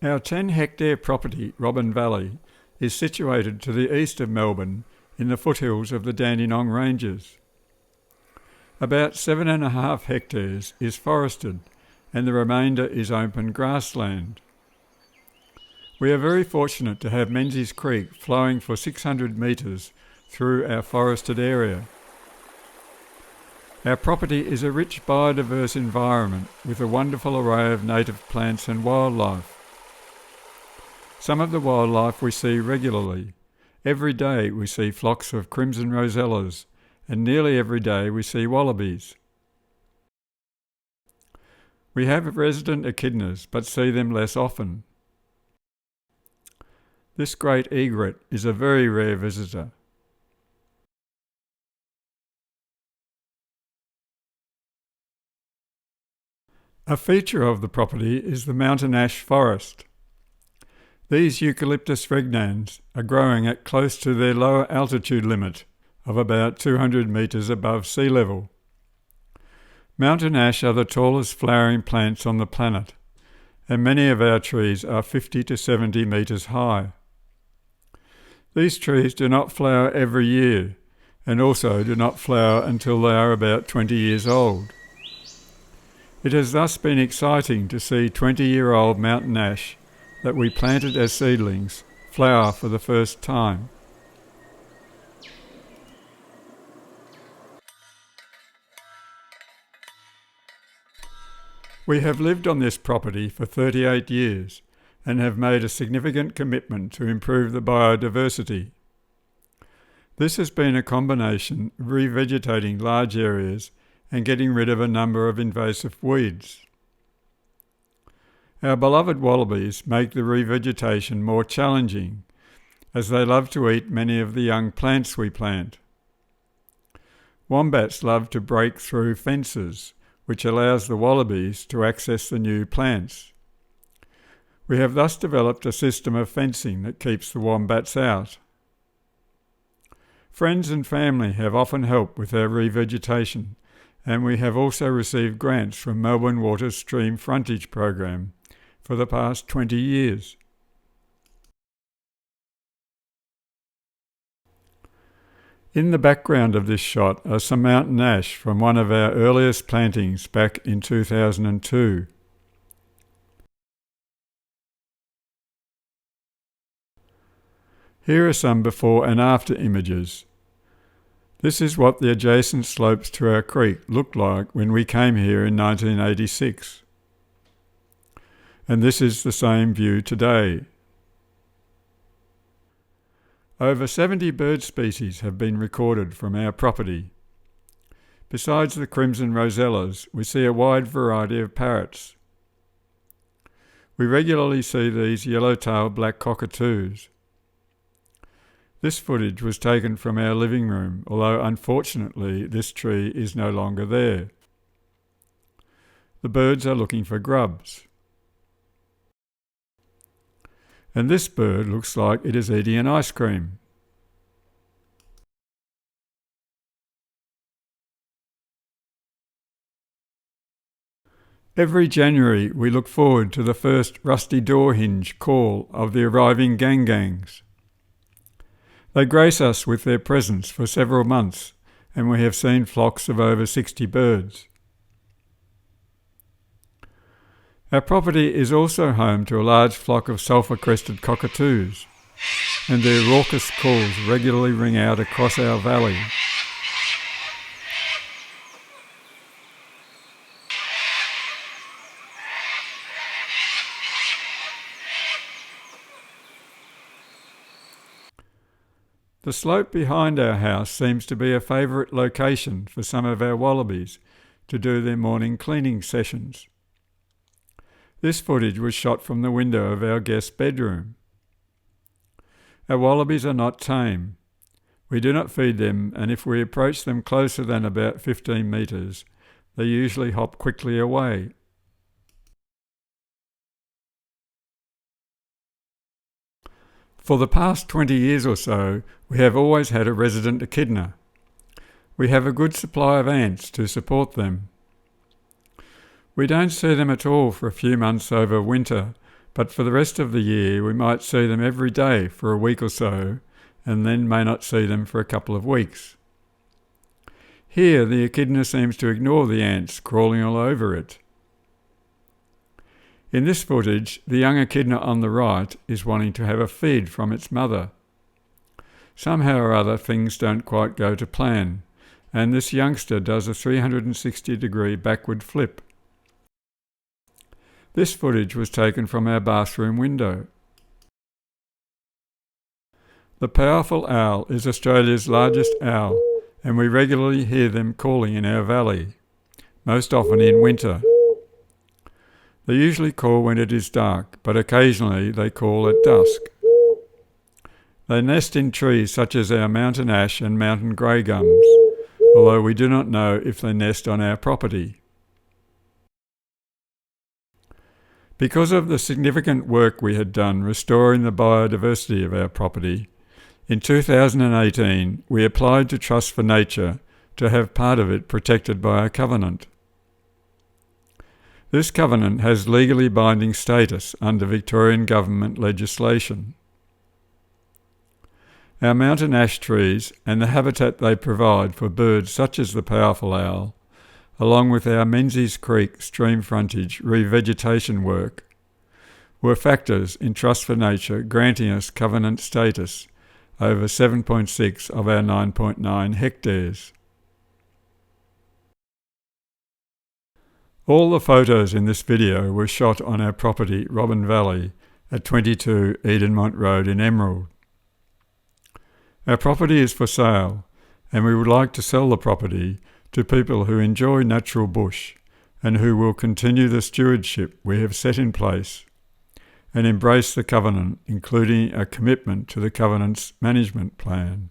Our 10-hectare property, Robin Valley, is situated to the east of Melbourne in the foothills of the Dandenong Ranges. About 7.5 hectares is forested and the remainder is open grassland. We are very fortunate to have Menzies Creek flowing for 600 metres through our forested area. Our property is a rich biodiverse environment with a wonderful array of native plants and wildlife. Some of the wildlife we see regularly. Every day we see flocks of crimson rosellas, and nearly every day we see wallabies. We have resident echidnas, but see them less often. This great egret is a very rare visitor. A feature of the property is the mountain ash forest. These eucalyptus regnans are growing at close to their lower altitude limit of about 200 metres above sea level. Mountain ash are the tallest flowering plants on the planet, and many of our trees are 50 to 70 metres high. These trees do not flower every year, and also do not flower until they are about 20 years old. It has thus been exciting to see 20-year-old mountain ash that we planted as seedlings flower for the first time. We have lived on this property for 38 years and have made a significant commitment to improve the biodiversity. This has been a combination of revegetating large areas and getting rid of a number of invasive weeds. Our beloved wallabies make the revegetation more challenging, as they love to eat many of the young plants we plant. Wombats love to break through fences, which allows the wallabies to access the new plants. We have thus developed a system of fencing that keeps the wombats out. Friends and family have often helped with our revegetation, and we have also received grants from Melbourne Water's Stream Frontage program for the past 20 years. In the background of this shot are some mountain ash from one of our earliest plantings back in 2002. Here are some before and after images. This is what the adjacent slopes to our creek looked like when we came here in 1986. And this is the same view today. Over 70 bird species have been recorded from our property. Besides the crimson rosellas, we see a wide variety of parrots. We regularly see these yellow-tailed black cockatoos. This footage was taken from our living room, although unfortunately this tree is no longer there. The birds are looking for grubs. And this bird looks like it is eating an ice cream. Every January we look forward to the first rusty door hinge call of the arriving gangs. They grace us with their presence for several months, and we have seen flocks of over 60 birds. Our property is also home to a large flock of sulphur-crested cockatoos, and their raucous calls regularly ring out across our valley. The slope behind our house seems to be a favourite location for some of our wallabies to do their morning cleaning sessions. This footage was shot from the window of our guest bedroom. Our wallabies are not tame. We do not feed them, and if we approach them closer than about 15 metres, they usually hop quickly away. For the past 20 years or so, we have always had a resident echidna. We have a good supply of ants to support them. We don't see them at all for a few months over winter, but for the rest of the year we might see them every day for a week or so, and then may not see them for a couple of weeks. Here the echidna seems to ignore the ants crawling all over it. In this footage, the young echidna on the right is wanting to have a feed from its mother. Somehow or other things don't quite go to plan, and this youngster does a 360-degree backward flip. This footage was taken from our bathroom window. The powerful owl is Australia's largest owl, and we regularly hear them calling in our valley, most often in winter. They usually call when it is dark, but occasionally they call at dusk. They nest in trees such as our mountain ash and mountain grey gums, although we do not know if they nest on our property. Because of the significant work we had done restoring the biodiversity of our property, in 2018 we applied to Trust for Nature to have part of it protected by a covenant. This covenant has legally binding status under Victorian government legislation. Our mountain ash trees and the habitat they provide for birds such as the powerful owl, along with our Menzies Creek stream frontage revegetation work, were factors in Trust for Nature granting us covenant status over 7.6 of our 9.9 hectares. All the photos in this video were shot on our property Robin Valley at 22 Edenmont Road in Emerald. Our property is for sale, and we would like to sell the property to people who enjoy natural bush and who will continue the stewardship we have set in place and embrace the covenant, including a commitment to the covenant's management plan.